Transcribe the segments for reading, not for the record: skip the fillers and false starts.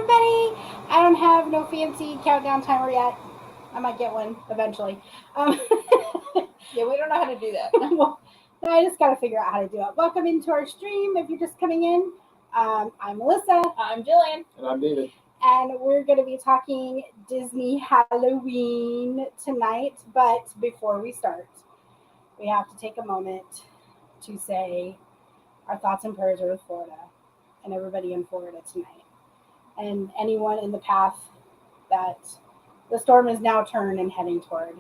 everybody. I don't have no fancy countdown timer yet. I might get one eventually. Um, Yeah, we don't know how to do that. well, I just got to figure out how to do it. Welcome into our stream. If you're just coming in, I'm Melissa. I'm Jillian. And I'm David. And we're going to be talking Disney Halloween tonight. But before we start, we have to take a moment to say our thoughts and prayers are with Florida and everybody in Florida tonight. And anyone in the path that the storm is now turned and heading toward.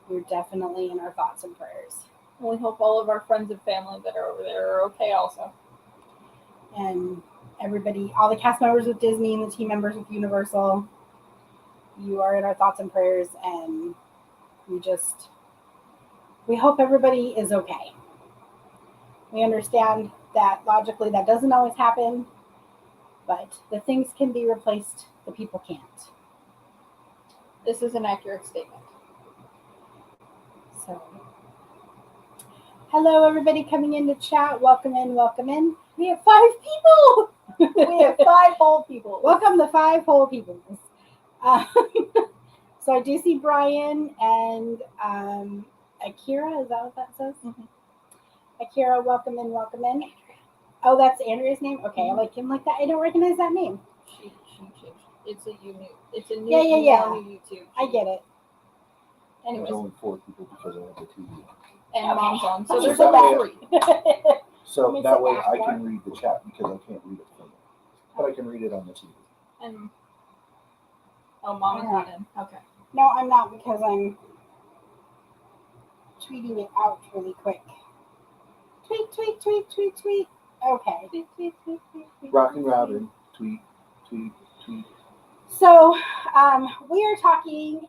You're definitely in our thoughts and prayers. We hope all of our friends and family that are over there are okay also. And everybody, all the cast members with Disney and the team members with Universal, you are in our thoughts and prayers, and we hope everybody is okay. We understand that logically that doesn't always happen, but the things can be replaced, the people can't. This is an accurate statement. So, hello everybody coming in to chat. Welcome in, welcome in. We have 5 people. We have 5 whole people. Welcome the 5 whole people. So I do see Brian and Akira. Is that what that says? Mm-hmm. Akira, welcome in, welcome in. Oh, that's Andrea's name? Okay, I like him like that. I don't recognize that name. She changed. It's a new YouTube. I get it. There's Anyways, only 4 people because I have the TV. and Okay. Mom's on, so So there's that only 3. So Let me that sit way back I more. can read the chat because I can't read it from it. But I can read it on the TV. And Mom is not in. Okay. No, I'm not because I'm tweeting it out really quick. Tweet, tweet, tweet, tweet, tweet. Okay. Tweet, tweet, tweet, tweet, tweet. Rockin' Robin, tweet, tweet, tweet. So, we are talking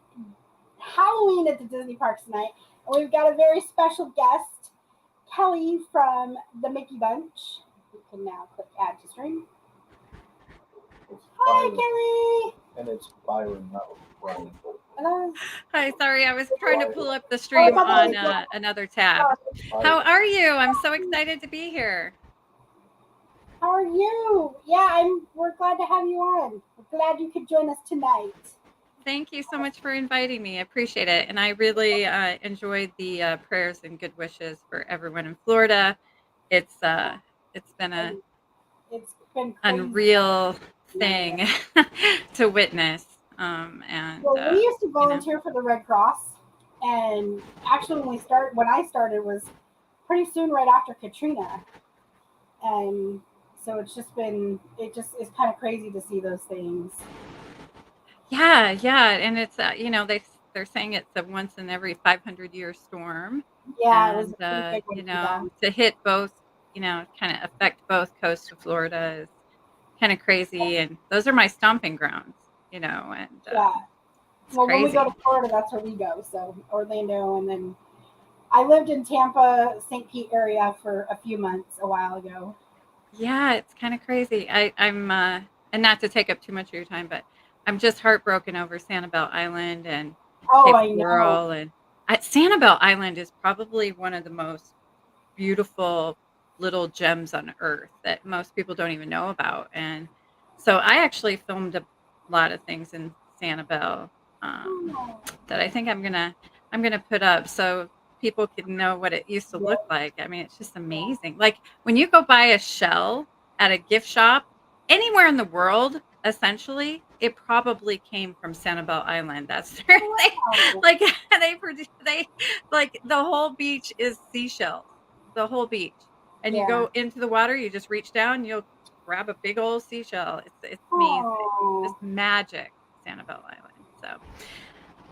Halloween at the Disney parks tonight, and we've got a very special guest, Kelly from the Mickey Bunch. You can now click add to stream. It's Hi, Byron, Kelly. and it's Byron, not Brian. Hello. Hi, sorry, I was trying to pull up the stream on another tab. How are you? I'm so excited to be here. How are you? Yeah, we're glad to have you on. We're glad you could join us tonight. Thank you so much for inviting me. I appreciate it. And I really enjoyed the prayers and good wishes for everyone in Florida. It's been a It's been crazy. unreal thing to witness. And well, we used to volunteer for the Red Cross, and actually when I started was pretty soon right after Katrina, and so it just is kind of crazy to see those things. Yeah, and it's they're saying it's a once in every 500-year storm. Yeah, and, it was a pretty big one. to hit both, kind of affect both coasts of Florida is kind of crazy, and those are my stomping grounds, and yeah. Well, crazy. when we go to Florida, that's where we go. So Orlando, and then I lived in Tampa, St. Pete area for a few months a while ago. Yeah, it's kind of crazy. I'm and not to take up too much of your time, but I'm just heartbroken over Sanibel Island and I Coral, know. and Sanibel Island is probably one of the most beautiful little gems on earth that most people don't even know about. And so I actually filmed a lot of things in Sanibel that I think I'm gonna put up so people can know what it used to look like. I mean, it's just amazing. Like when you go buy a shell at a gift shop anywhere in the world, essentially, it probably came from Sanibel Island. That's their thing. Like the whole beach is seashells, the whole beach. And you go into the water, you just reach down, you'll grab a big old seashell. It's amazing. Just magic, Sanibel Island. So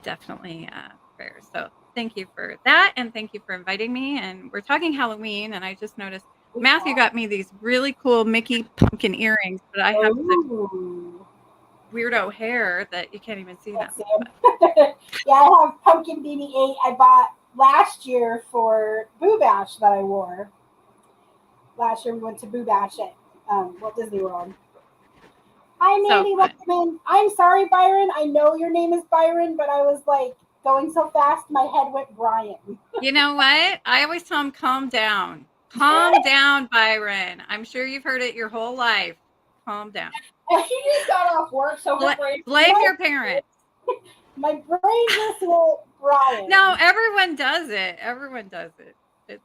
definitely prayers. So thank you for that, and thank you for inviting me. And we're talking Halloween, and I just noticed Matthew got me these really cool Mickey pumpkin earrings, but I have the weirdo hair that you can't even see them. Yeah, I have Pumpkin BB-8 I bought last year for Boo Bash that I wore. Last year we went to Boo Bash at Walt Disney World. Hi, Mandy. Welcome in. I'm sorry, Byron. I know your name is Byron, but I was like going so fast, my head went Brian. You know what? I always tell him, calm down. Calm down, Byron. I'm sure you've heard it your whole life. calm down. She just got off work, so her brain. Blame your parents. My brain just went Brian. No, everyone does it. Everyone does it. It's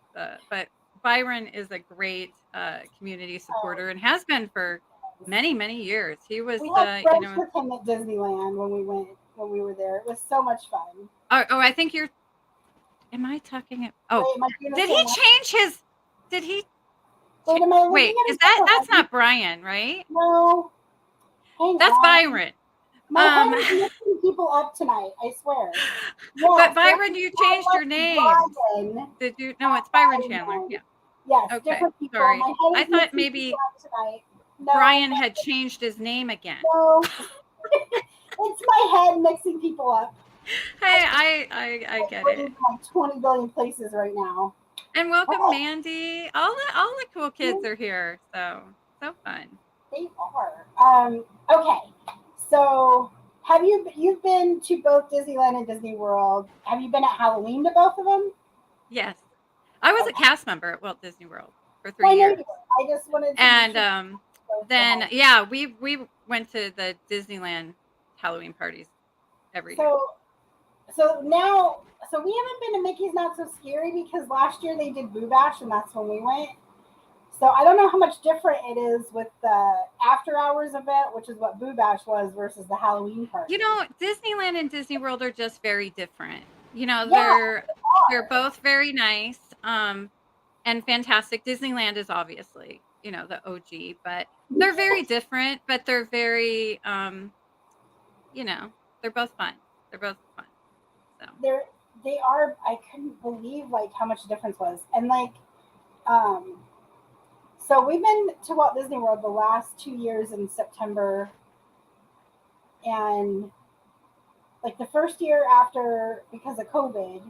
but Byron is a great community supporter and has been for many, many years. He was, We had friends with him at Disneyland when we were there. It was so much fun. Oh, I think you're. Am I talking it? Oh, did he change his? Did he? Wait, am I Wait, is that's not Brian, right? No. That's Byron. My head is mixing people up tonight, I swear. Yeah, but Byron, you changed your name. Brian. Did you? No, it's Byron Chandler. Yeah. Yes, Okay. different people. Sorry. My head is I thought mixing maybe people up tonight. No, Brian had changed his name again. No. It's my head mixing people up. Hey, I get it. Like 20 billion places right now. And welcome, Mandy. All the cool kids are here, so fun. They are. Okay. So you've been to both Disneyland and Disney World? Have you been at Halloween to both of them? Yes, I was a cast member at Walt Disney World for 3 years. I just wanted to. And then yeah, we went to the Disneyland Halloween parties every year. So now, we haven't been to Mickey's Not So Scary because last year they did Boo Bash and that's when we went. So I don't know how much different it is with the after hours event, which is what Boo Bash was, versus the Halloween party. You know, Disneyland and Disney World are just very different. You know, Yeah, they're both very nice and fantastic. Disneyland is obviously, you know, the OG, but they're very different, but they're very you know, they're both fun. They're both fun. So they are. I couldn't believe like how much the difference was, and like so we've been to Walt Disney World the last 2 years in September, and like the first year after, because of COVID,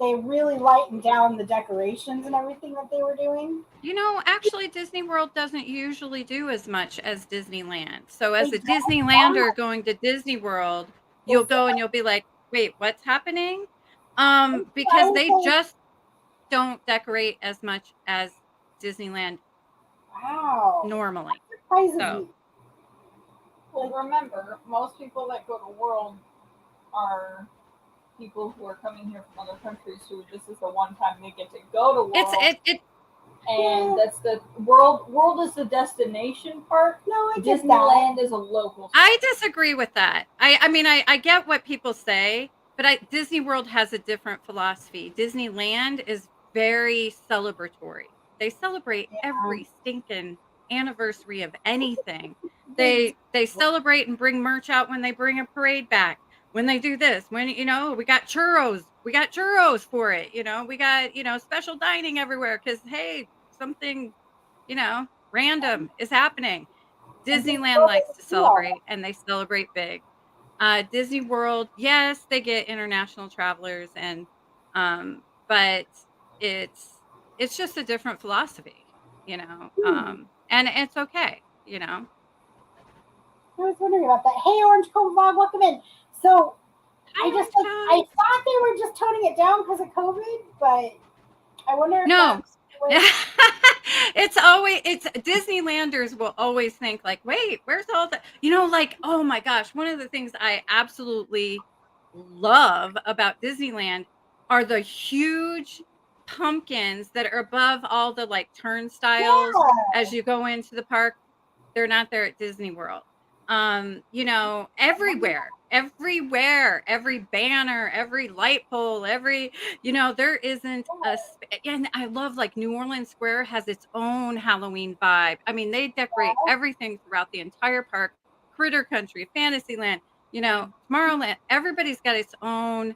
they really lightened down the decorations and everything that they were doing. You know, actually, Disney World doesn't usually do as much as Disneyland. So as a Disneylander going to Disney World, you'll go and you'll be like, wait, what's happening? Because they just don't decorate as much as Disneyland normally. That surprises me. Well, remember, most people that go to World are people who are coming here from other countries who this is the one time they get to go to World. And that's the World is the destination part. No, I Disneyland is a local. I disagree with that. I mean, I get what people say, but Disney World has a different philosophy. Disneyland is very celebratory. They celebrate every stinking anniversary of anything. They celebrate and bring merch out when they bring a parade back. When they do this, when, you know, we got churros for it. You know, we got, you know, special dining everywhere because, hey, something, you know, random is happening. Disneyland likes to celebrate and they celebrate big. Disney World, yes, they get international travelers and, but it's just a different philosophy, you know, and it's okay, you know. I was wondering about that. Hey, Orange Cove Vlog, welcome in. So I thought they were just toning it down because of COVID, but I wonder if no. It's Disneylanders will always think like, wait, where's all the, you know, like, oh my gosh, one of the things I absolutely love about Disneyland are the huge pumpkins that are above all the like turnstiles as you go into the park. They're not there at Disney World. You know, everywhere, every banner, every light pole, you know, there isn't and I love like New Orleans Square has its own Halloween vibe. I mean, they decorate everything throughout the entire park, Critter Country, Fantasyland, you know, Tomorrowland, everybody's got its own,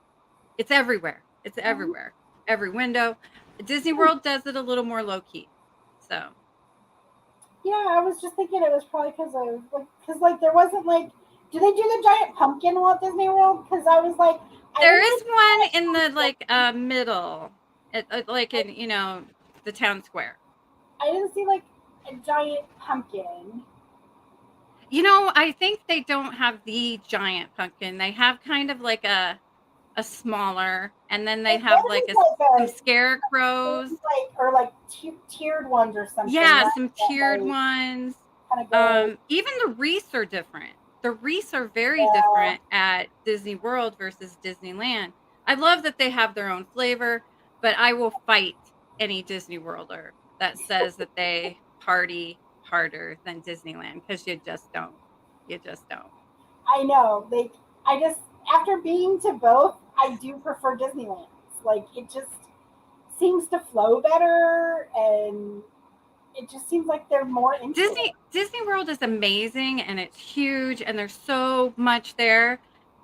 it's everywhere. It's everywhere. Every window. Disney World does it a little more low key. So yeah, I was just thinking it was probably because there wasn't like, do they do the giant pumpkin at Walt Disney World? Because I was like, there is one in the like middle, like in, you know, the town square. I didn't see like a giant pumpkin. You know, I think they don't have the giant pumpkin. They have kind of like a smaller, and then they have like some scarecrows, like tiered ones or something. Yeah, some tiered ones. kind of go. Even the wreaths are different. The wreaths are very Yeah. different at Disney World versus Disneyland. I love that they have their own flavor, but I will fight any Disney Worlder that says that they party harder than Disneyland, because you just don't. You just don't. I know. Like, I just, after being to both, I do prefer Disneyland. Like, it just seems to flow better, and it just seems like they're more into it. Disney World is amazing, and it's huge, and there's so much there.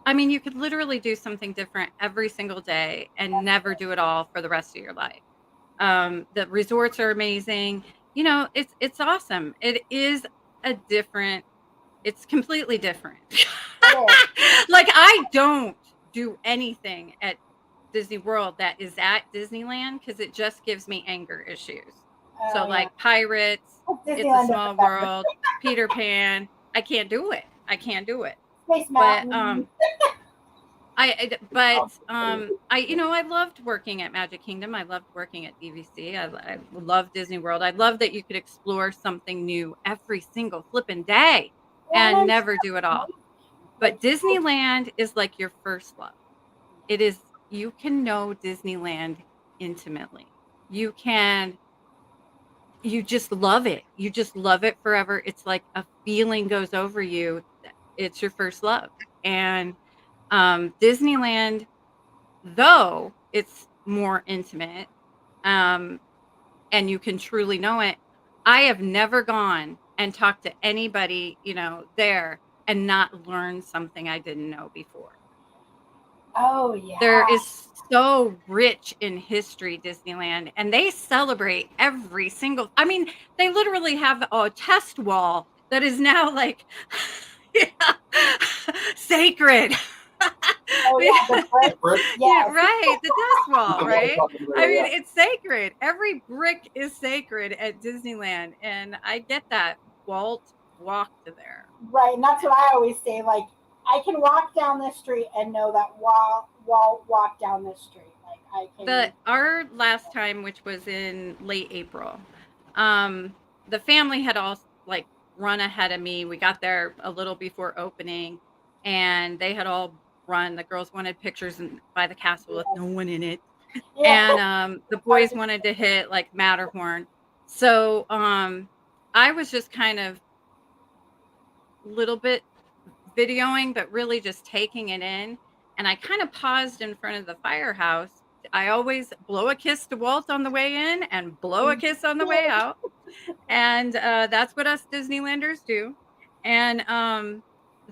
I mean, you could literally do something different every single day and never do it all for the rest of your life. The resorts are amazing. You know, it's awesome. It is a different. It's completely different. It Like, I don't do anything at Disney World that is at Disneyland, because it just gives me anger issues. So, yeah. like Pirates, It's a Disneyland Small doesn't matter. World, Peter Pan, I can't do it. I can't do it. Space But Mountain. I loved working at Magic Kingdom. I loved working at DVC. I love Disney World. I love that you could explore something new every single flipping day and never do it all. But Disneyland is like your first love. It is, you can know Disneyland intimately. You just love it. You just love it forever. It's like a feeling goes over you. It's your first love. And Disneyland, though it's more intimate, and you can truly know it, I have never gone and talked to anybody, there, and not learned something I didn't know before. Oh yeah. There is so rich in history, Disneyland, and they celebrate every single. I mean, they literally have a test wall that is now like sacred. Oh yeah, the brick. Yeah, Yes. right. The test wall, right? I mean, Yeah. it's sacred. Every brick is sacred at Disneyland, and I get that. Walt walked there. Right, and that's what I always say. Like, I can walk down this street and know that wall walk down this street. Like, I can. Our last time, which was in late April, the family had all like run ahead of me. We got there a little before opening, and they had all run. The girls wanted pictures by the castle with no one in it, Yeah. and the boys wanted to hit like Matterhorn. So I was just kind of little bit videoing, but really just taking it in. And I kind of paused in front of the firehouse. I always blow a kiss to Walt on the way in and blow a kiss on the way out. And that's what us Disneylanders do. And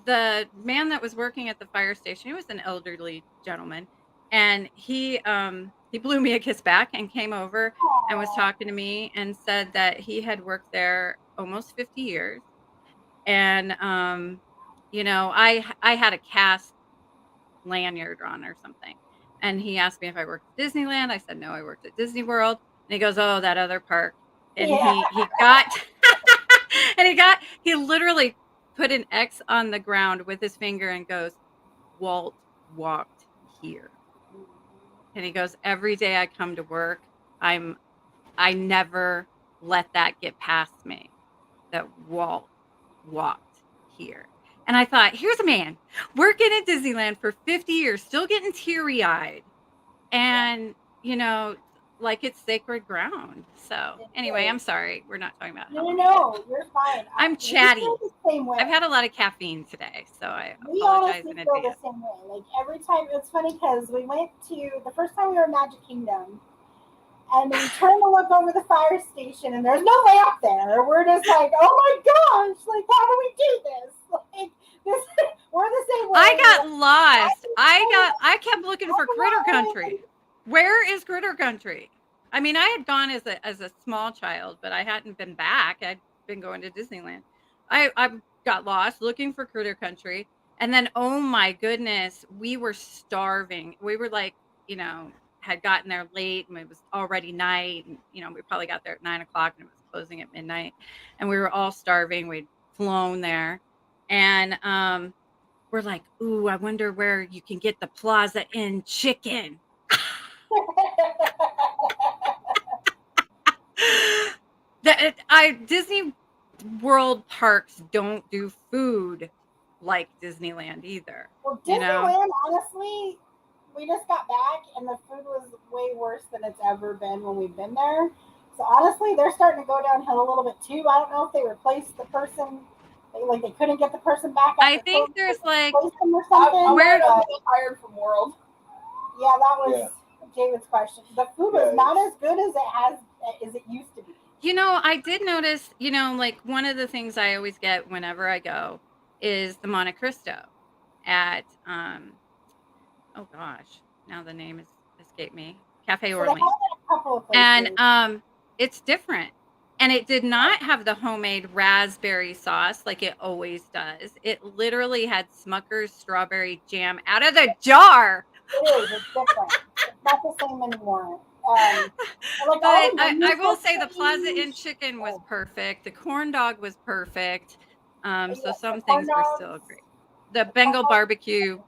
the man that was working at the fire station, he was an elderly gentleman, and he blew me a kiss back and came over and was talking to me and said that he had worked there almost 50 years. And I had a cast lanyard on or something, and he asked me if I worked at Disneyland. I said no, I worked at Disney World. And he goes, oh, that other park. And he got and he literally put an X on the ground with his finger and goes, Walt walked here. And he goes, every day I come to work, I never let that get past me, that Walt walked here. And I thought, here's a man working at Disneyland for 50 years, still getting teary-eyed, and like it's sacred ground. So anyway, I'm sorry, we're not talking about No, you're fine. I'm chatty. The same way. I've had a lot of caffeine today, so I We apologize honestly in feel advance. the same way. Like, every time, it's funny because we went to the first time we were in Magic Kingdom, and we turned to look over the fire station, and there's no way up there. We're just like, oh my gosh, like, how do we do this? Like, this, we're the same way. I got lost. I kept looking for Critter Country. Where is Critter Country? I mean, I had gone as a small child, but I hadn't been back. I'd been going to Disneyland. I got lost looking for Critter Country, and then, oh my goodness, we were starving. We were like, had gotten there late, and it was already night, and we probably got there at 9:00 and it was closing at midnight, and we were all starving. We'd flown there, and we're like, ooh, I wonder where you can get the Plaza Inn chicken. Disney world parks don't do food like Disneyland either. Well, You know? Disneyland, honestly, we just got back and the food was way worse than it's ever been when we've been there. So honestly, they're starting to go downhill a little bit too. I don't know if they replaced the person, they couldn't get the person back I after think COVID, there's they like replaced them or something. I Where- might have been hired from World. Yeah, that was David's question. The food was Yeah, not as good as it used to be. You know, I did notice, you know, like one of the things I always get whenever I go is the Monte Cristo at oh gosh, now the name has escaped me. Cafe So they have Orleans. it at a couple of places. And it's different. And it did not have the homemade raspberry sauce like it always does. It literally had Smucker's strawberry jam out of the jar. It's different. It's not the same anymore. But I will say the Plaza Inn chicken was perfect. The corn dog was perfect. So some things were still great. The Bengal barbecue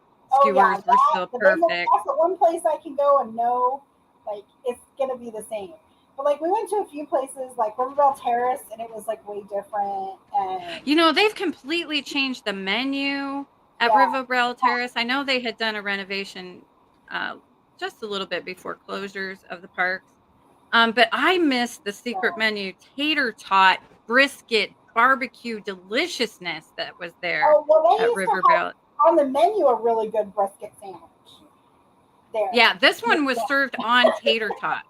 skewers were still perfect. That's the one place I can go and know, like, it's gonna be the same. But like, we went to a few places like Riverbell Terrace, and it was like way different. And you know, they've completely changed the menu at Riverbell Terrace. I know they had done a renovation just a little bit before closures of the parks. But I missed the secret menu tater tot brisket barbecue deliciousness that was there at Riverbell. On the menu, a really good brisket sandwich. There. Yeah, this one was served on tater tot,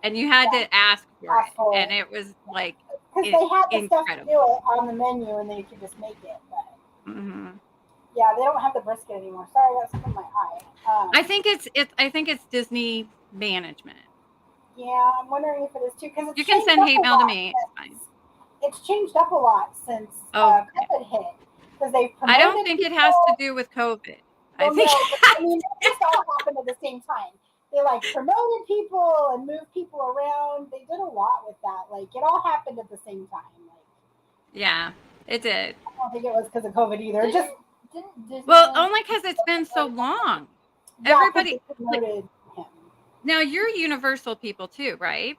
and you had to ask for it, and it was like because they had the incredible. stuff to do it on the menu, and then you could just make it. But yeah, they don't have the brisket anymore. Sorry, that's from my eye. I think it's Disney management. Yeah, I'm wondering if it is too, because you can send hate mail to me. It's fine. It's changed up a lot since COVID hit. Because I don't think it has to do with COVID. Well, I think I mean, it just all happened at the same time. They like promoted people and moved people around. They did a lot with that. Like, it all happened at the same time. Like, yeah, it did. I don't think it was because of COVID either. Only because it's been so long. Yeah, everybody promoted him. Now you're Universal people too, right?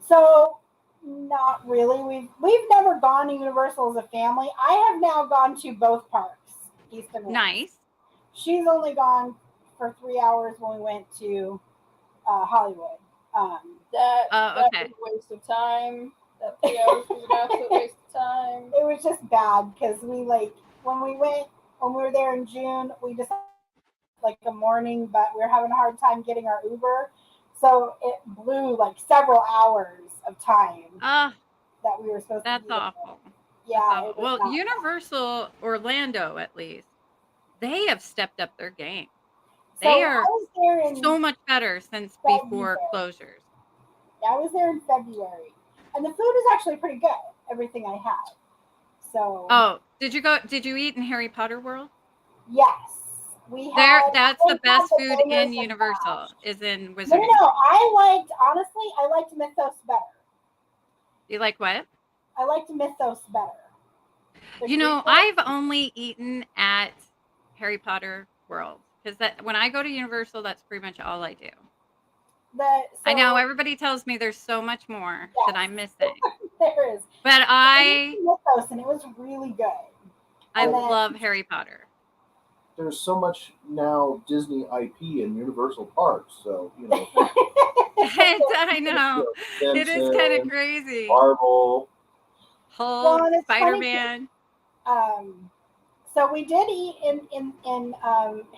So not really. We've never gone to Universal as a family. I have now gone to both parks, East and West. Nice. She's only gone for 3 hours when we went to Hollywood. That was a waste of time. That 3 hours was an absolute waste of time. It was just bad because when we were there in June, we just like a morning, but we were having a hard time getting our Uber. So it blew like several hours of time that we were supposed to be. That's awful. Yeah. Well, Universal Orlando, at least, they have stepped up their game. They are so much better since before closures. Yeah, I was there in February. And the food is actually pretty good, everything I had. So. Oh, did you eat in Harry Potter World? Yes. That's the best food in Universal, is in Wizarding. No, I liked Mythos better. You like what? I liked Mythos better. You know, I've only eaten at Harry Potter World because when I go to Universal, that's pretty much all I do. I know everybody tells me there's so much more that I'm missing. There is. But Mythos, and it was really good. I love Harry Potter. There's so much now Disney IP in Universal Parks, so you know. I know. It is kind of crazy. Marvel, Hulk, Spider-Man. So we did eat in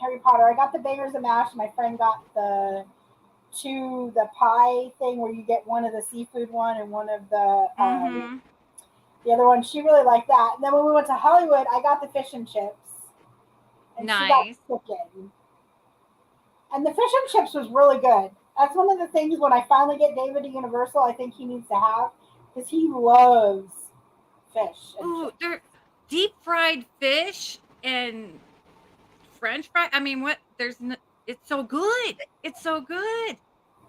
Harry Potter. I got the bangers and mash. My friend got the pie thing where you get one of the seafood one and one of the other one. She really liked that. And then when we went to Hollywood, I got the fish and chips. And nice. She got chicken. And the fish and chips was really good. That's one of the things when I finally get David to Universal, I think he needs to have, because he loves fish. Ooh, they're deep fried fish and French fry. I mean, it's so good. It's so good.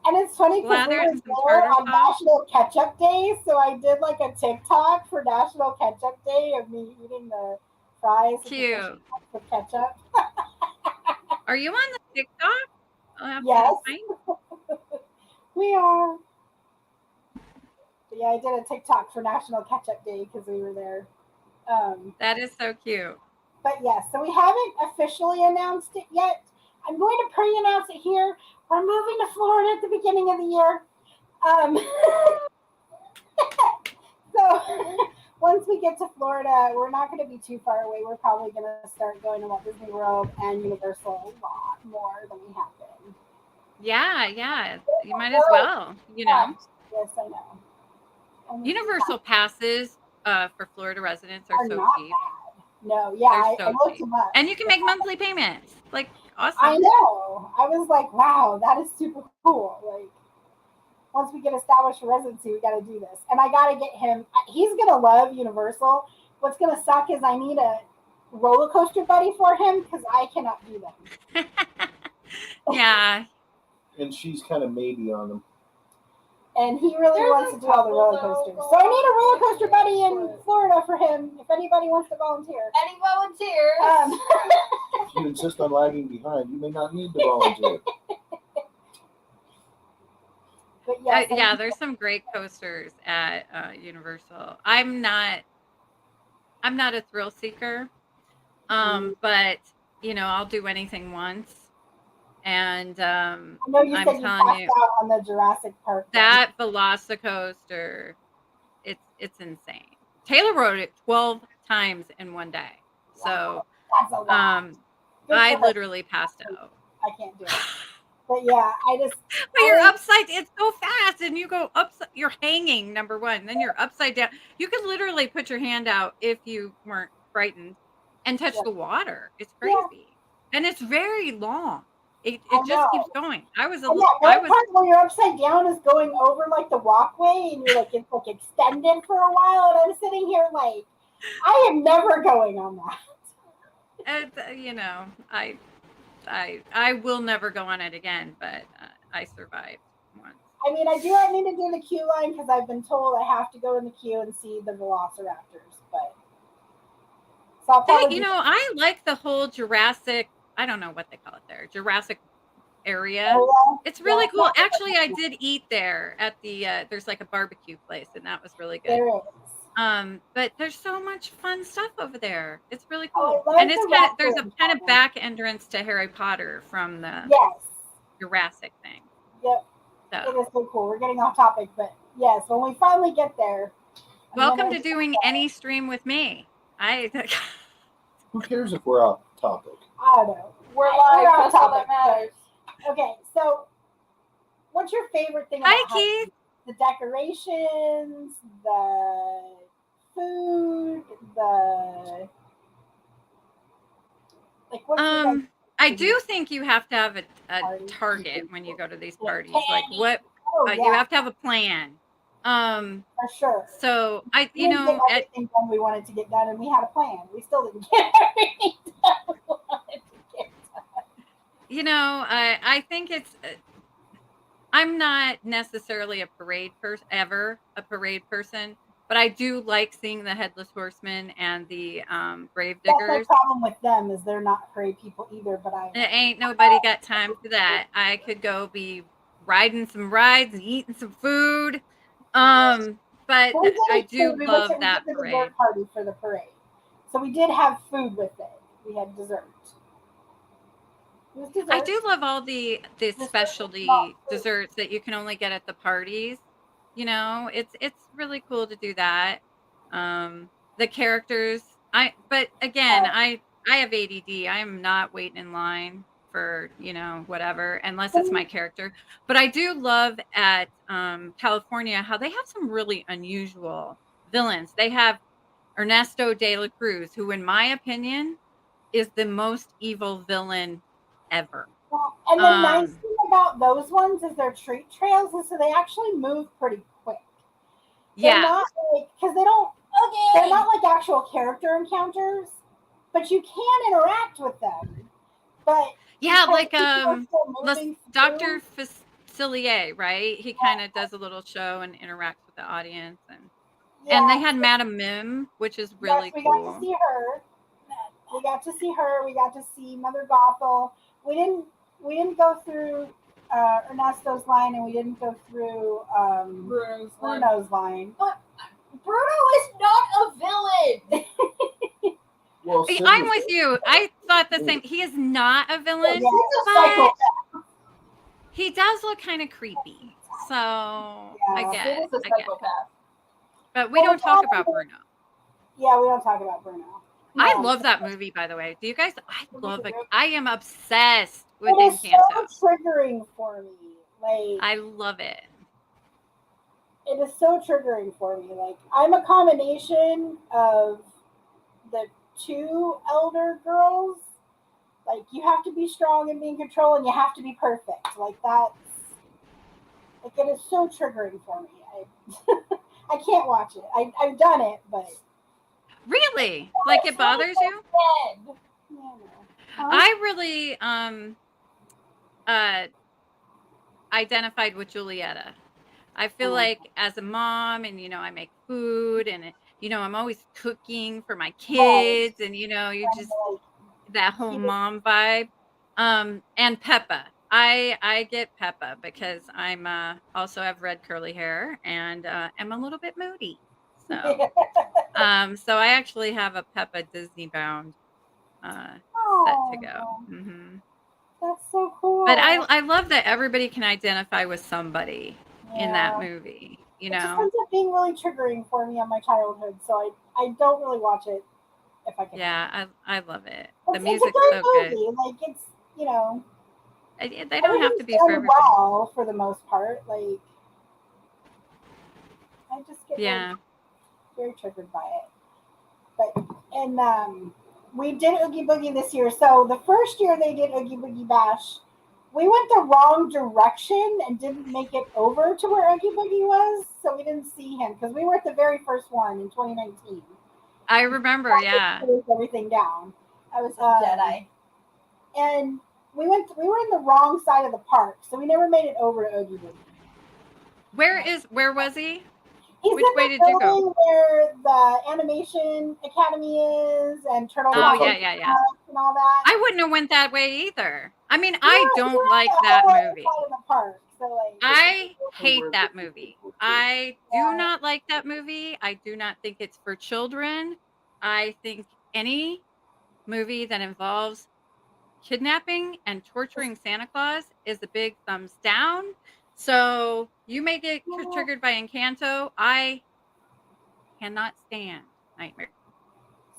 And it's funny because we were there on National Ketchup Day, so I did like a TikTok for National Ketchup Day of me eating the fries with ketchup. Are you on the TikTok? Yes. We are. But yeah, I did a TikTok for National Ketchup Day because we were there. That is so cute. But yes, so we haven't officially announced it yet. I'm going to pre-announce it here. We're moving to Florida at the beginning of the year. So once we get to Florida, we're not going to be too far away. We're probably going to start going to Walt Disney World and Universal a lot more than we have been. Yeah. You might as well, you know. Yes, I know. And Universal passes for Florida residents are so not cheap. bad. No, yeah, They're so I looked cheap. them up. And you can make monthly payments. Like, awesome. I know. I was like, wow, that is super cool. Like, once we get established for residency, we got to do this. And I got to get him. He's going to love Universal. What's going to suck is I need a roller coaster buddy for him because I cannot do them. Yeah. And she's kind of maybe on them. And he really wants to do all the roller coasters. So I need a roller coaster buddy in Florida for him if anybody wants to volunteer. Any volunteers? If you insist on lagging behind, you may not need to volunteer. But yes, Yeah, there's some great coasters at Universal. I'm not a thrill seeker, but you know, I'll do anything once. And I know you I'm said you telling passed you, out on the Jurassic Park. that Velocicoaster, it's insane. Taylor rode it 12 times in one day. So that's a lot. I literally passed out. I can't do it. But yeah, But you're upside. It's so fast, and you go upside. You're hanging, number one. Then you're upside down. You could literally put your hand out if you weren't frightened, and touch the water. It's crazy, and it's very long. It just keeps going. I was part where you're upside down is going over like the walkway, and you're like it's like extended for a while, and I'm sitting here like I am never going on that. And you know, I will never go on it again, but I survived once. I mean, I need to do the queue line because I've been told I have to go in the queue and see the Velociraptors. But so I'll probably I like the whole Jurassic. I don't know what they call it there, Jurassic area. It's really cool. Actually, I did eat there at the. There's like a barbecue place, and that was really good. There is. But there's so much fun stuff over there. It's really cool. And it's there's a kind of back entrance to Harry Potter from the Jurassic thing. Yep. So. It is so cool. We're getting off topic, but yes, when we finally get there. Welcome to doing any stream with me. Who cares if we're off topic? I don't know. We're live. Off topic. Matters. Okay, so what's your favorite thing about Keith. The decorations, the food, the like what I do think you have to have a target when you go to these parties. Like what you have to have a plan. For sure. So we didn't get everything done we wanted to get done, and we had a plan. We still didn't get everything done we wanted to get done. You know, I think it's. I'm not necessarily a parade person, but I do like seeing the Headless Horseman and the Grave Diggers. That's the problem with them is they're not parade people either. But ain't nobody got time for that. I could go be riding some rides and eating some food. But I do love that parade. Dessert party for the parade, so we did have food with it. We had dessert. I do love all the specialty desserts that you can only get at the parties. You know, it's really cool to do that. The characters, but again, I have ADD. I am not waiting in line for, you know, whatever, unless it's my character. But I do love at California how they have some really unusual villains. They have Ernesto de la Cruz, who in my opinion is the most evil villain ever. Well, and the nice thing about those ones is they're treat trails, and so they actually move pretty quick. They're not like, because they don't. They're not like actual character encounters, but you can interact with them. But like Dr. Facilier, right? He kind of does a little show and interacts with the audience, and they had Madame Mim, which is really cool. We got to see her. We got to see Mother Gothel. We didn't go through Ernesto's line and we didn't go through Bruno's line. But Bruno is not a villain. Well, I'm with you. I thought the same. He is not a villain, Yeah, but he does look kind of creepy. So I Yeah. get Sid it. is a I get it. psychopath. But we don't talk about Bruno. Yeah, we don't talk about Bruno. I No. love that movie, by the way. Do you guys? I love it. I am obsessed with It is Encanto. so triggering for me. Like, I love it. it is so triggering for me. Like, I'm a combination of the two elder girls. Like, you have to be strong and be in control, and you have to be perfect. Like, that's like, it is so triggering for me. I can't watch it. I've done it, but Really? Like it bothers you? Dead. yeah, no. Huh? I really identified with Julieta. I feel like as a mom, and I make food, and I'm always cooking for my kids, and you just that whole mom vibe. And Peppa. I get Peppa because I'm also have red curly hair and am a little bit moody. So so I actually have a Peppa Disney bound set to go. Mm-hmm. That's so cool. But I love that everybody can identify with somebody in that movie. It just ends up being really triggering for me on my childhood, so I don't really watch it if I can. Yeah, I love it. It's, The music's it's a so great good. movie. Like, it's They don't have to be for done everybody. well for the most part. Like, I just get very triggered by it. But we did Oogie Boogie this year. So the first year they did Oogie Boogie Bash, we went the wrong direction and didn't make it over to where Oogie Boogie was, so we didn't see him because we were at the very first one in 2019. I remember, yeah. Closed everything down. I was a Jedi. And we were in the wrong side of the park, so we never made it over to Oogie Boogie. Where was he? He's Which in way the did you go? building where the Animation Academy is and Turtle Oh, Rock yeah. and all that. I wouldn't have went that way either. I mean, I don't like that movie. Side of the park, so like, I hate that movie. I do not like that movie. I do not think it's for children. I think any movie that involves kidnapping and torturing Santa Claus is a big thumbs down. So you may get triggered by Encanto. I cannot stand Nightmare.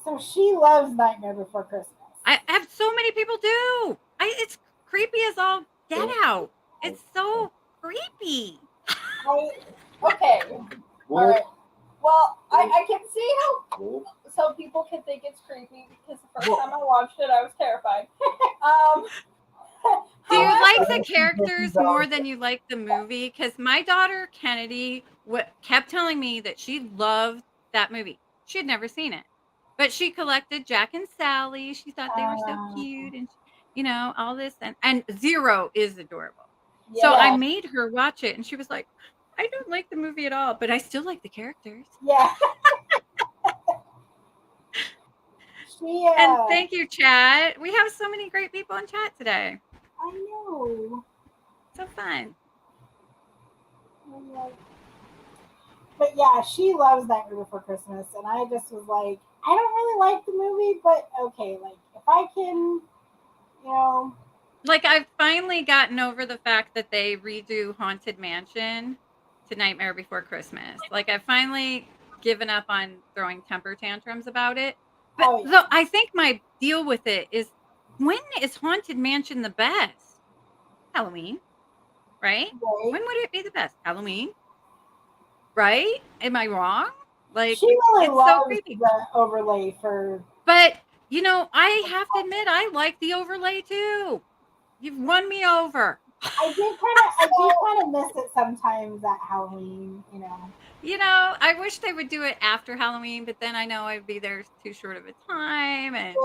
So she loves Nightmare Before Christmas. I have so many people do. It's creepy as all get out. It's so creepy. Okay. All right. Well, I can see how some people can think it's creepy because the first time I watched it, I was terrified. Do you like the characters more than you like the movie? Because my daughter Kennedy kept telling me that she loved that movie. She had never seen it, but she collected Jack and Sally. She thought they were so cute, and all this, and Zero is adorable. Yeah. So I made her watch it, and she was like, "I don't like the movie at all, but I still like the characters." Yeah. And thank you, chat. We have so many great people in chat today. I know. So fun. But yeah, she loves Nightmare Before Christmas, and I just was like, I don't really like the movie, but okay, like if I can, Like I've finally gotten over the fact that they redo Haunted Mansion to Nightmare Before Christmas. Like I've finally given up on throwing temper tantrums about it. But though I think my deal with it is, when is Haunted Mansion the best? Halloween, right? When would it be the best? Halloween, right? Am I wrong? Like, she really loves so creepy. The overlay for. But I have to admit, I like the overlay too. You've won me over. I do kind of miss it sometimes at Halloween. I wish they would do it after Halloween, but then I know I'd be there too short of a time, and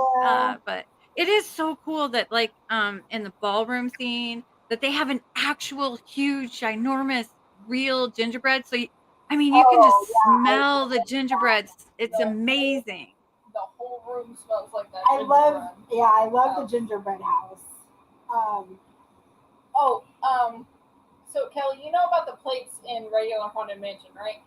but it is so cool that like in the ballroom scene that they have an actual huge, ginormous, real gingerbread. So you can just smell the gingerbread. It's amazing. The whole room smells like that. I love the gingerbread house. Oh, so Kelly, you know about the plates in regular Haunted Mansion, right?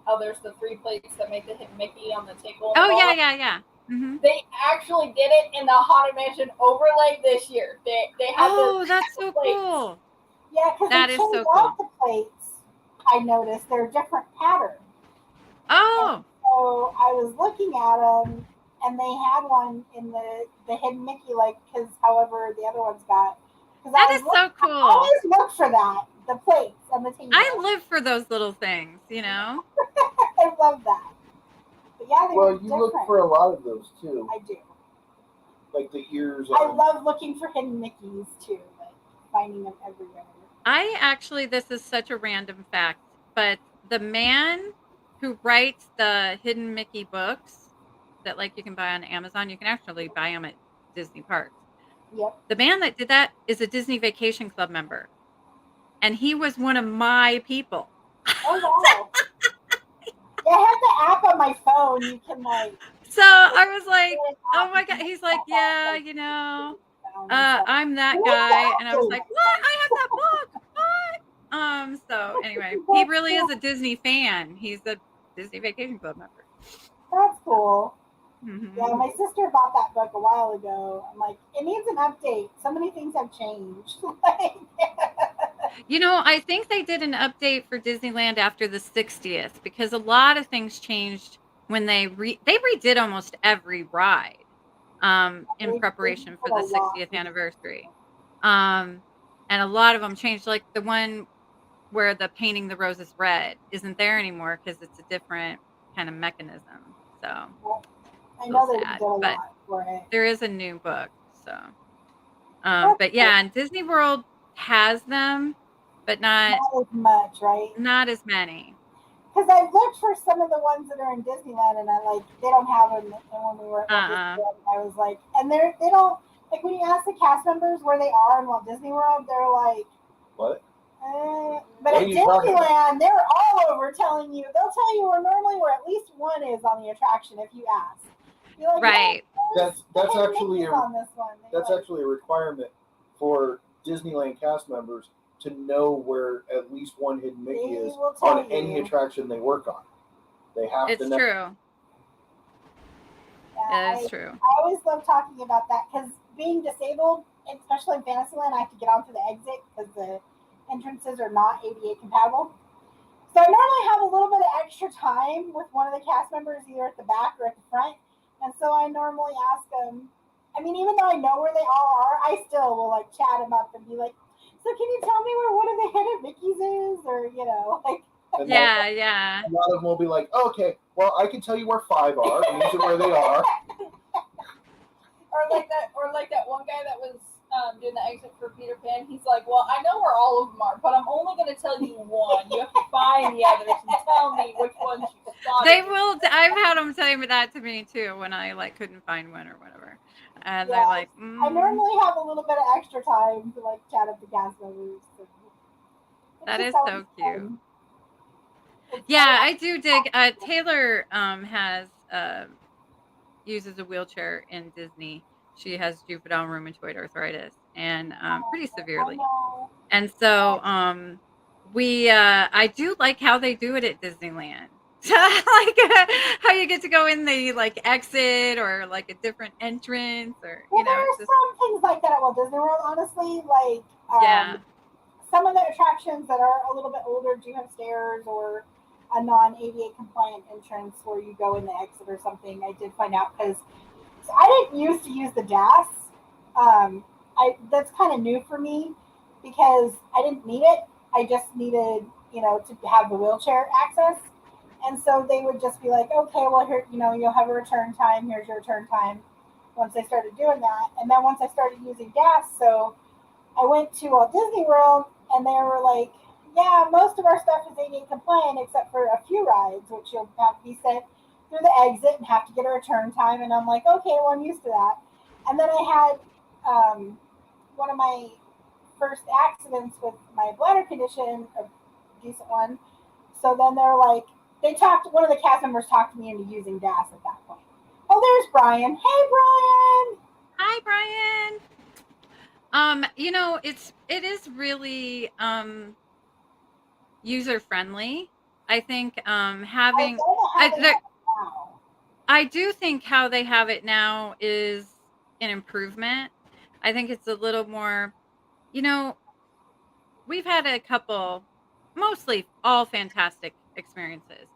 How there's the 3 plates that make the hidden Mickey on the table. Oh yeah. Mm-hmm. They actually did it in the Haunted Mansion overlay this year. They had that's so plates. cool. Yeah, because That they is changed so out cool. the plates. I noticed they're different patterns. Oh. And so I was looking at them, and they had one in the hidden Mickey, like, because however the other ones got. That is so cool. I always look for that, the plates on the table. I live for those little things, you know. I love that. But yeah, well, you look for a lot of those too. I do. Like the ears. I love looking for hidden Mickeys too, like finding them everywhere. I actually, this is such a random fact, but the man who writes the hidden Mickey books that like you can buy on Amazon, you can actually buy them at Disney parks. Yep. The man that did that is a Disney Vacation Club member, and he was one of my people. Oh wow! Yeah, I have the app on my phone. You can like. So I was like, oh my god. He's like, yeah, you know, I'm that guy, and I was like, what? I have that book. What? So anyway, he really is a Disney fan. He's a Disney Vacation Club member. That's cool. Mm-hmm. Yeah, my sister bought that book a while ago. I'm like, it needs an update. So many things have changed. You know, I think they did an update for Disneyland after the 60th because a lot of things changed when they redid almost every ride in preparation for the 60th anniversary. And a lot of them changed, like the one where the painting the roses red isn't there anymore because it's a different kind of mechanism. So I know they did a lot for it. There is a new book. So, but yeah, and Disney World has them, but not as much, right? Not as many. Because I've looked for some of the ones that are in Disneyland, and I like they don't have them. And when we were at Disneyland, I was like, and they don't like when you ask the cast members where they are in Walt Disney World, they're like, what? But at Disneyland, they're all over telling you. They'll tell you where at least one is on the attraction if you ask. You're like, right. That's actually actually a requirement for Disneyland cast members to know where at least one hidden Mickey is on any attraction they work on. They have to know. It's true. Yeah, it is true. I always love talking about that because being disabled, especially in Fantasyland, I have to get onto the exit because the entrances are not ADA compatible. So I normally have a little bit of extra time with one of the cast members, either at the back or at the front. And so I normally ask them, I mean, even though I know where they all are, I still will like chat them up and be like, so can you tell me where one of the hidden Mickeys is? Or, you know, like. Yeah. A lot of them will be like, oh, okay, well, I can tell you where 5 are. And these are where they are. Or like that one guy that was doing the exit for Peter Pan. He's like, well, I know where all of them are, but I'm only going to tell you one. You have to find the others and tell me which ones you spotted. They will. I've had them say that to me too when I like couldn't find one or whatever. And they're like, I normally have a little bit of extra time to like chat up the cast members. So that is so cute. Yeah, I do dig. Taylor has uses a wheelchair in Disney. She has juvenile rheumatoid arthritis and pretty severely. And so I do like how they do it at Disneyland. Like how you get to go in the like exit or like a different entrance or there are some things like that at Walt Disney World, honestly. Like some of the attractions that are a little bit older do have stairs or a non-ADA compliant entrance where you go in the exit or something. I did find out because I didn't used to use the DAS. That's kind of new for me because I didn't need it. I just needed, to have the wheelchair access. And so they would just be like, okay, well, here, you'll have a return time. Here's your return time. Once I started doing that. And then once I started using DAS, so I went to Walt Disney World and they were like, yeah, most of our stuff is ADA compliant except for a few rides, which you'll have to be sent through the exit and have to get a return time. And I'm like, okay, well, I'm used to that. And then I had one of my first accidents with my bladder condition, a decent one. So then they're like, one of the cast members talked me into using DAS at that point. Oh, there's Brian. Hey, Brian. Hi, Brian. It is really user friendly. I think having I do think how they have it now is an improvement. I think it's a little more, we've had a couple, mostly all fantastic experiences,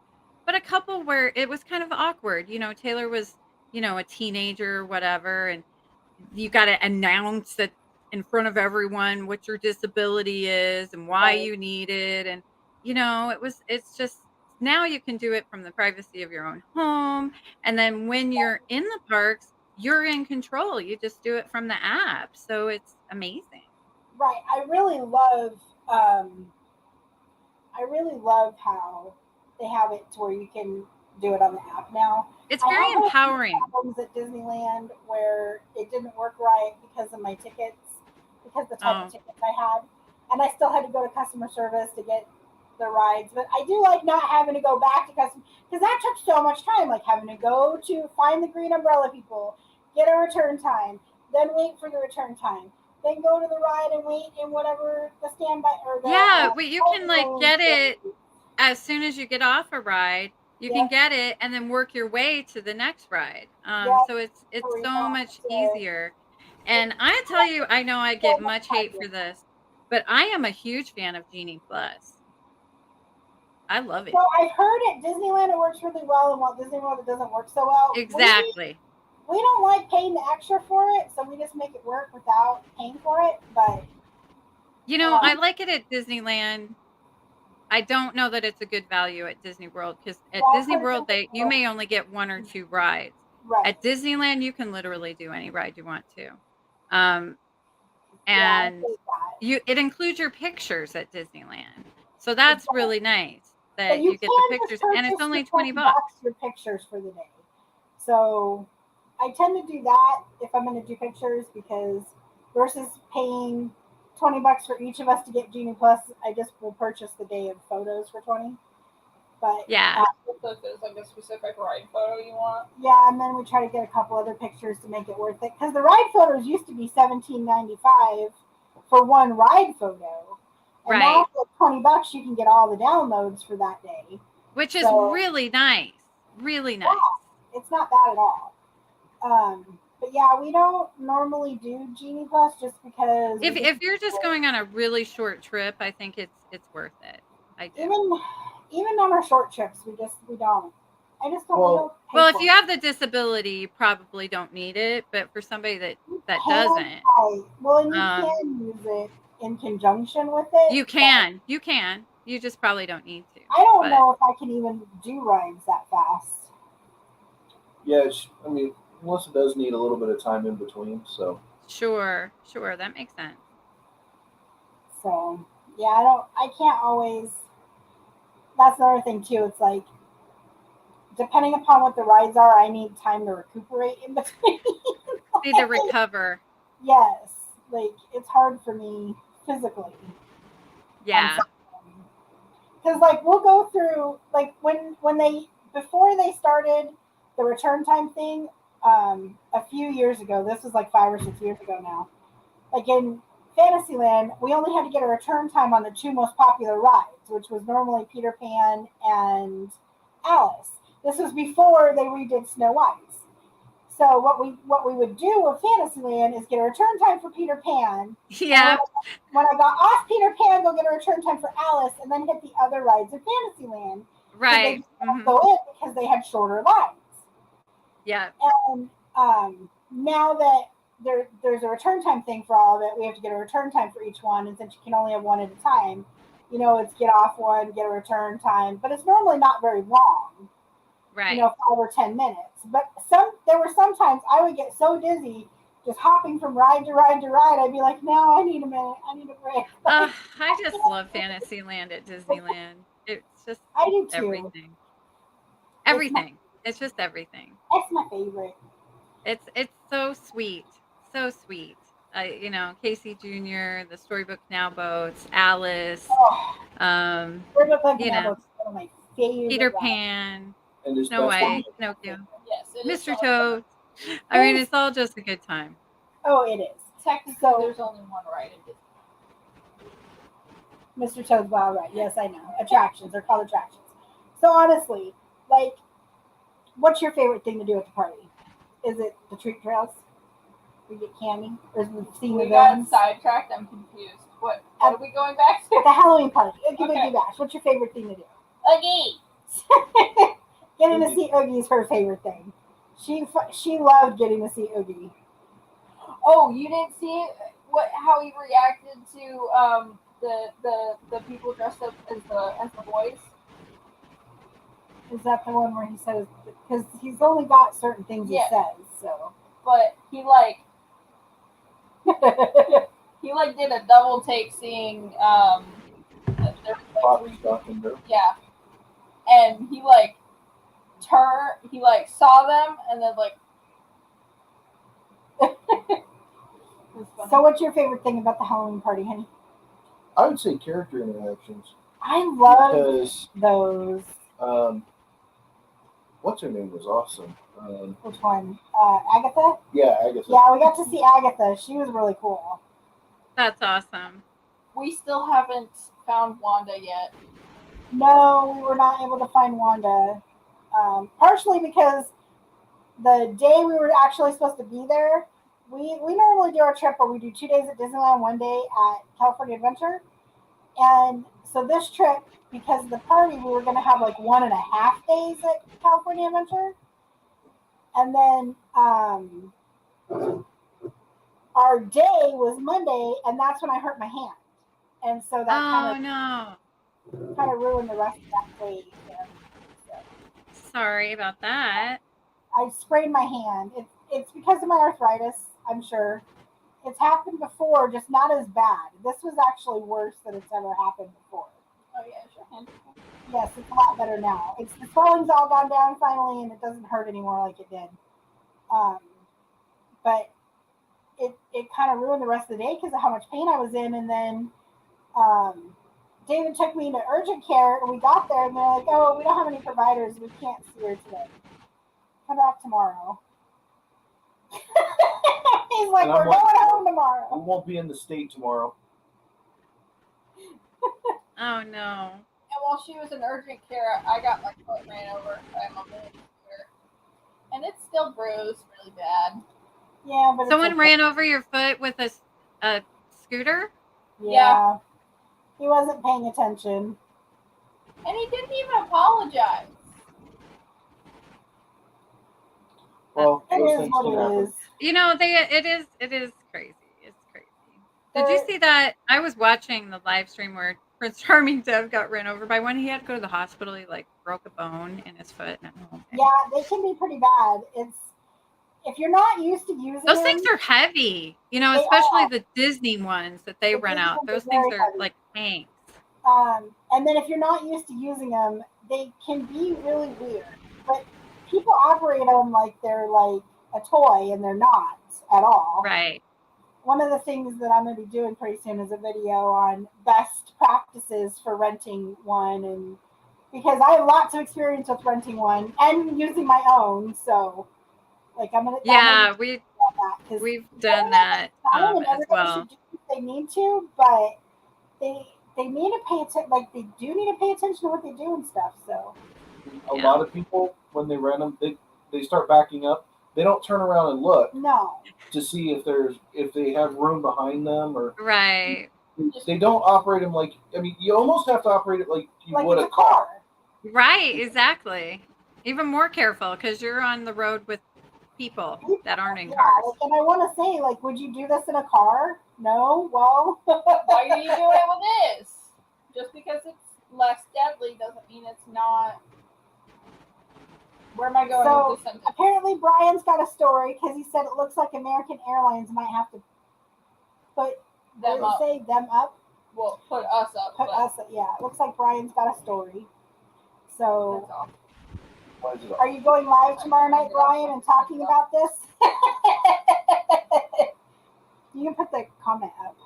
but a couple where it was kind of awkward. Taylor was, a teenager or whatever, and you got to announce that in front of everyone what your disability is and why you need it. And, it's just now you can do it from the privacy of your own home. And then when you're in the parks, you're in control. You just do it from the app. So it's amazing. Right. I really love how they have it to where you can do it on the app now. It's very empowering. Problems at Disneyland where it didn't work right because of my tickets, because the type of tickets I had, and I still had to go to customer service to get the rides. But I do like not having to go back to customer, because that took so much time, like having to go to find the green umbrella people, get a return time, then wait for the return time, then go to the ride and wait in whatever the standby or the but you can get it as soon as you get off a ride. You can get it and then work your way to the next ride. So it's so much easier. And I tell you, I know I get much hate for this, but I am a huge fan of Genie Plus. I love it. So I've heard at Disneyland it works really well, and Walt Disney World it doesn't work so well. Exactly. We don't like paying the extra for it, so we just make it work without paying for it. But I like it at Disneyland. I don't know that it's a good value at Disney World, because at Disney World you may only get 1 or 2 rides. Right. At Disneyland you can literally do any ride you want to. And it includes your pictures at Disneyland. So that's really nice that you get the pictures, and it's only $20. Your pictures for the day. So I tend to do that if I'm going to do pictures, because versus paying $20 for each of us to get Genie Plus, I just will purchase the day of photos for $20. But yeah, so there's like a specific ride photo you want. Yeah, and then we try to get a couple other pictures to make it worth it, because the ride photos used to be $17.95 for one ride photo, and now for $20 you can get all the downloads for that day, which is really nice. Really nice. Yeah, it's not bad at all. But yeah, we don't normally do Genie Plus just because if you're just going on a really short trip, I think it's worth it. I do. Even on our short trips, we don't. I just don't. Well, if you have the disability, you probably don't need it. But for somebody that doesn't, and you can use it in conjunction with it. You can. You just probably don't need to. I don't know if I can even do rides that fast. Yeah, I mean, Melissa does need a little bit of time in between, so. Sure, that makes sense. So yeah, I can't always. That's another thing too. It's like, depending upon what the rides are, I need time to recuperate in between. Need to recover. Yes, like it's hard for me physically. Yeah. Because we'll go through when they before they started the return time thing a few years ago. This was 5 or 6 years ago now. In Fantasyland, we only had to get a return time on the 2 most popular rides, which was normally Peter Pan and Alice. This was before they redid Snow White. So what we would do with Fantasyland is get a return time for Peter Pan. Yeah. When I got off Peter Pan, go get a return time for Alice, and then hit the other rides in Fantasyland. Right. They go in because they had shorter lines. Yeah. And now that there's a return time thing for all of it, we have to get a return time for each one, and since you can only have one at a time, it's get off one, get a return time, but it's normally not very long. Right. 5 or 10 minutes. But there were sometimes I would get so dizzy just hopping from ride to ride to ride. I'd be like, no, I need a minute. I need a break. I just love Fantasyland at Disneyland. It's just I do too. Everything. Everything. It's just everything. That's my favorite. It's so sweet. So sweet. Casey Jr., the Storybook Now boats, Alice, Storybook Now boats is one of my favorite Peter rides. Pan, Snow White, Pinocchio, yes, Mr. Toad. I mean, it's all just a good time. Oh, it is. technically, So- there's only one ride in Disney. Mr. Toad's Wild Ride. Yes, I know. Attractions. They're called attractions. So honestly, like, what's your favorite thing to do at the party? Is it the treat trails? We get candy? Or is it seeing the We got villains? sidetracked. I'm confused. What are we going back to? The Halloween party. Oogie Okay. Boogie Bash. What's your favorite thing to do? Oogie. Getting to see Oogie is her favorite thing. She loved getting to see Oogie. Oh, you didn't see how he reacted to the people dressed up as the boys? Is that the one where he says, because he's only got certain things Yeah. he says, so. But he did a double take seeing there was Bobby's talking to. yeah, and he saw them and then it was funny. So what's your favorite thing about the Halloween party, honey? I would say character interactions I love because those. What's her name was awesome. Which one? Agatha? Yeah, Agatha. Yeah, we got to see Agatha. She was really cool. That's awesome. We still haven't found Wanda yet. No, we were not able to find Wanda. Partially because the day we were actually supposed to be there, we normally do our trip where we do 2 days at Disneyland, 1 day at California Adventure. And so this trip, because of the party, we were going to have like 1.5 days at California Adventure. And then our day was Monday, and that's when I hurt my hand. And so that kind of ruined the rest of that day. So. Sorry about that. I sprained my hand. It's because of my arthritis, I'm sure. It's happened before, just not as bad. This was actually worse than it's ever happened before. Oh yeah, it's your hand. Yes, it's a lot better now. The swelling's all gone down finally, and it doesn't hurt anymore like it did. But it kind of ruined the rest of the day because of how much pain I was in. And then David took me to urgent care, and we got there, and they're like, "Oh, we don't have any providers. We can't see her today. Come back tomorrow." He's like, "We're going home tomorrow." We won't be in the state tomorrow. Oh no. And while she was in urgent care, I got my foot ran over by a mobility scooter. And it's still bruised really bad. Yeah, but someone ran over your foot with a scooter? Yeah. He wasn't paying attention. And he didn't even apologize. Well, It those is things what can it happen. is. You know, it is crazy. It's crazy. Did you see that? I was watching the live stream where Prince Charming Dev got ran over by one. He had to go to the hospital. He broke a bone in his foot. Yeah, they can be pretty bad. If you're not used to using those them, things are heavy. You know, They especially are. the Disney ones that they The rent Disney out. ones are Those things very are heavy. like tanks. And then if you're not used to using them, they can be really weird. But people operate them like they're like a toy, and they're not at all. Right. One of the things that I'm going to be doing pretty soon is a video on best practices for renting one, and because I have lots of experience with renting one and using my own, so I'm gonna we've done that as well. Should do what they need to, but they need to pay attention. They do need to pay attention to what they do and stuff. So a lot of people, when they rent them, they start backing up. They don't turn around and look to see if they have room behind them, or right. They don't operate them you almost have to operate it like you would a car. Right, exactly. Even more careful because you're on the road with people that aren't in cars. And I want to say, would you do this in a car? No. Well, why are you doing it with this? Just because it's less deadly doesn't mean it's not. Where am I going with this sentence? Apparently, Brian's got a story because he said it looks like American Airlines might have to put them up. Well, put us up. Yeah. It looks like Brian's got a story. So, Why is it are you going live tomorrow night, Brian, and talking about this? You can put the comment up.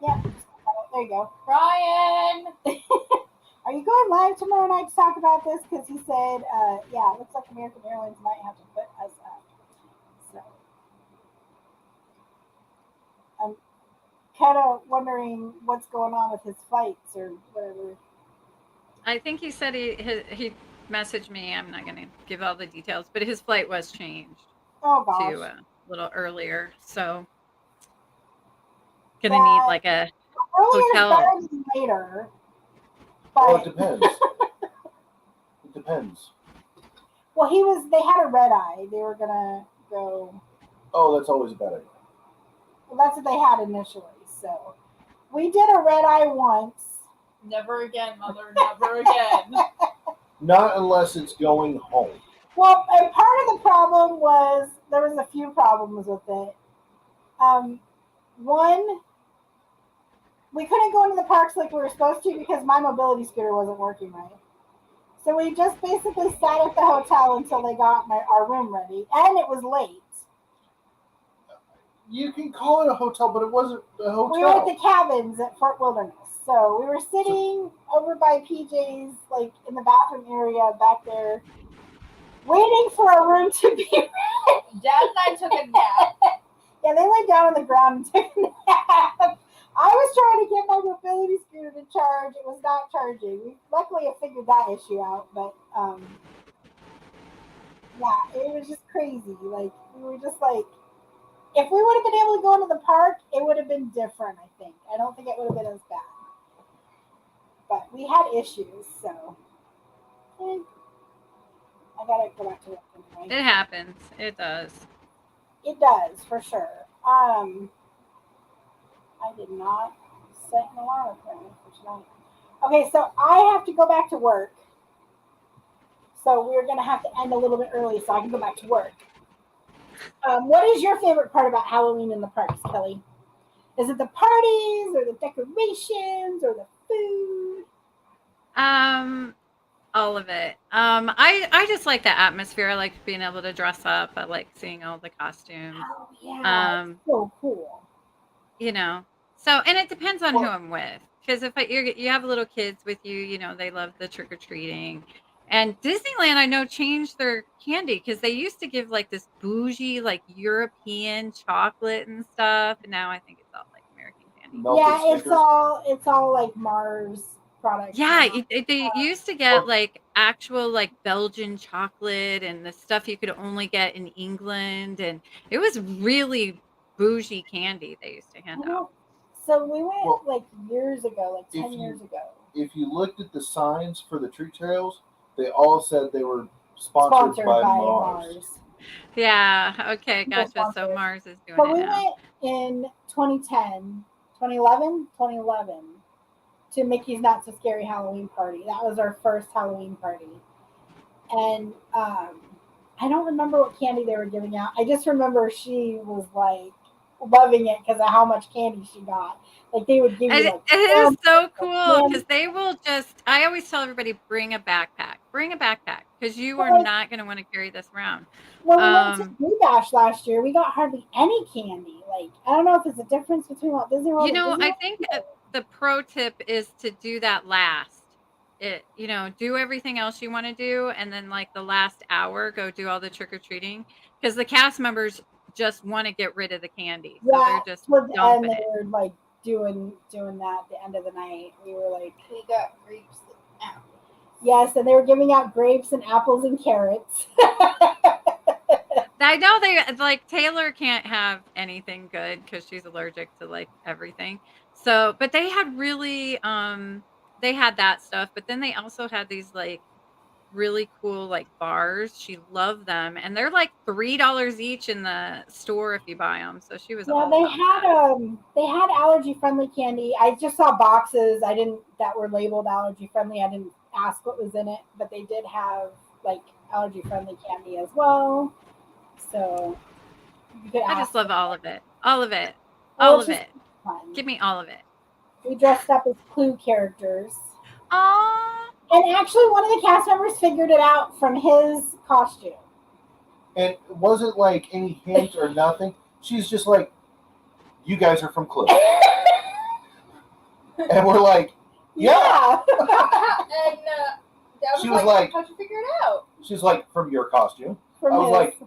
Yeah. There you go. Brian! Are you going live tomorrow night to talk about this? Because he said, it looks like American Airlines might have to put us up. So, kind of wondering what's going on with his flights or whatever. I think he said he messaged me. I'm not going to give all the details, but his flight was changed to a little earlier. So gonna need like a hotel. Later. Well, it depends. It depends. Well, they had a red eye. They were gonna go. Oh, that's always a bad idea. Well, that's what they had initially. So we did a red eye once. Never again, Mother. Never again. Not unless it's going home. Well, and part of the problem was there was a few problems with it. One, we couldn't go into the parks like we were supposed to because my mobility scooter wasn't working right. So we just basically sat at the hotel until they got our room ready, and it was late. You can call it a hotel, but it wasn't a hotel. We were at the cabins at Fort Wilderness. So we were sitting over by PJ's, like in the bathroom area back there, waiting for our room to be ready. Dad and I took a nap. Yeah, they laid down on the ground and took a nap. I was trying to get my mobility scooter to charge. It was not charging. Luckily, I figured that issue out, but yeah, it was just crazy. Like, we were just like, if we would have been able to go into the park, it would have been different, I think. I don't think it would have been as bad. But we had issues, so I gotta go back to work anyway. It happens. It does. It does, for sure. I did not set an alarm apparently for tonight. Okay, so I have to go back to work. So we're gonna have to end a little bit early so I can go back to work. What is your favorite part about Halloween in the parks, Kelly? Is it the parties or the decorations or the food? All of it. I just like the atmosphere. I like being able to dress up. I like seeing all the costumes. Oh yeah, it's so cool. You know, so and it depends on who I'm with. Because if you have little kids with you, you know they love the trick or treating. And Disneyland, I know, changed their candy because they used to give like this bougie, like European chocolate and stuff. And now I think it's all like American candy. Yeah, it's all like Mars products. Yeah, they used to get like actual like Belgian chocolate and the stuff you could only get in England, and it was really bougie candy they used to hand out. So we went like years ago, like 10 years ago. If you looked at the signs for the treat trails, they all said they were sponsored by Mars. Yeah, okay, gotcha. So Mars is doing it now. We went in 2011 to Mickey's Not So Scary Halloween Party. That was our first Halloween party. And I don't remember what candy they were giving out. I just remember she was like loving it because of how much candy she got. Like they would give you like, it is so cool because they will just, I always tell everybody, bring a backpack because you are not going to want to carry this around. When we went to Blue Bash last year, we got hardly any candy. Like, I don't know if it's a difference between Walt Disney World and Disney World. I think the pro tip is to do that last. Do everything else you want to do, and then like the last hour, go do all the trick or treating because the cast members just want to get rid of the candy, so they're just dumping it. They were like doing that at the end of the night. We were like, we got grapes and apples. Yes, and they were giving out grapes and apples and carrots. I know they like Taylor can't have anything good because she's allergic to like everything. So, but they had really they had that stuff, but then they also had these like really cool like bars. She loved them, and they're like $3 each in the store if you buy them. So she was they had allergy friendly candy. I just saw boxes that were labeled allergy friendly. I didn't ask what was in it, but they did have like allergy friendly candy as well. So you could I just love all of it. Fun. Give me all of it. We dressed up as Clue characters. Aww. And actually, one of the cast members figured it out from his costume. And it wasn't like any hint or nothing. She's just like, you guys are from Clue. And we're like, yeah. And she was like, how'd you figure it out? She's like, from your costume. I was like,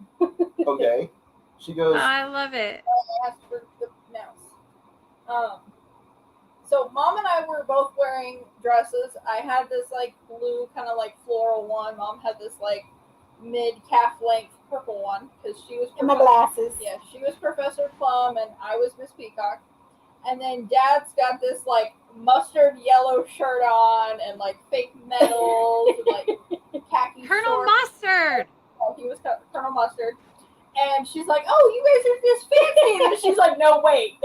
okay. She goes, I love it. I asked for the mouse. So Mom and I were both wearing dresses. I had this like blue kind of like floral one. Mom had this like mid calf length purple one because she was and my glasses. Yeah, she was Professor Plum and I was Miss Peacock. And then Dad's got this like mustard yellow shirt on and like fake medals and like khaki Colonel shorts. Mustard. Oh, he was Colonel Mustard. And she's like, "Oh, you guys are just fancy." And she's like, "No, wait."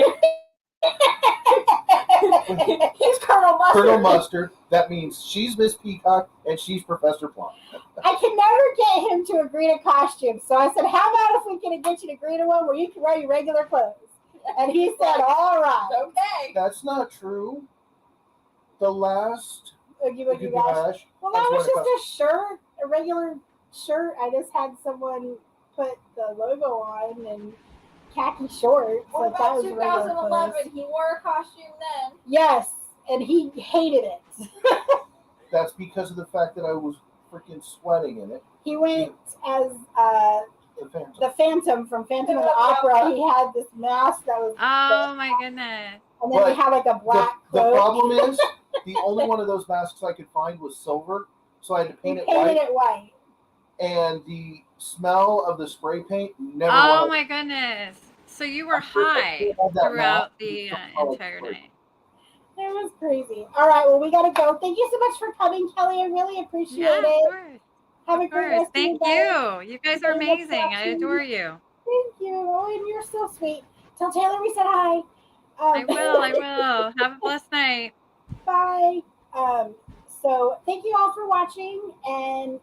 He's Colonel Mustard. Colonel Mustard. That means she's Miss Peacock and she's Professor Plum. I can never get him to agree to costumes. So I said, how about if we can get you to agree to one where you can wear your regular clothes? And he said, all right. Okay. That's not true. The last Oogie Boogie Bash. Well, that was just a shirt, a regular shirt. I just had someone put the logo on and khaki shorts. What Like that about was 2011? He wore a costume then. Yes, and he hated it. That's because of the fact that I was freaking sweating in it. He went as the Phantom from Phantom of the Opera. He had this mask that was. Oh my goodness! And then he had like a black cloak. The problem is, the only one of those masks I could find was silver, so I had to paint it white. Painted it white. And the smell of the spray paint never. Oh my goodness! So you were high throughout the entire night. It was crazy. All right, well, we got to go. Thank you so much for coming, Kelly. I really appreciate it. Of course. Have a great rest Thank of your day. you. You guys are amazing. I adore you. Thank you. Oh, and you're so sweet. Tell Taylor we said hi. I will. Have a blessed night. Bye. So thank you all for watching. And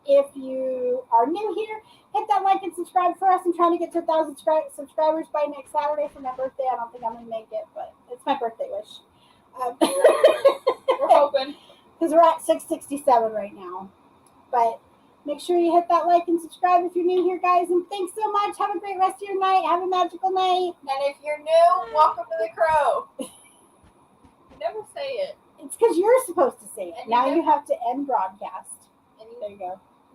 if you are new here, hit that like and subscribe for us. I'm trying to get to 1,000 subscribers by next Saturday for my birthday. I don't think I'm going to make it, but it's my birthday wish. We're hoping. Because we're at 667 right now. But make sure you hit that like and subscribe if you're new here, guys. And thanks so much. Have a great rest of your night. Have a magical night. And if you're new, welcome to the Crow. You never say it. It's because you're supposed to say it. And now you have to end broadcast. And there you go.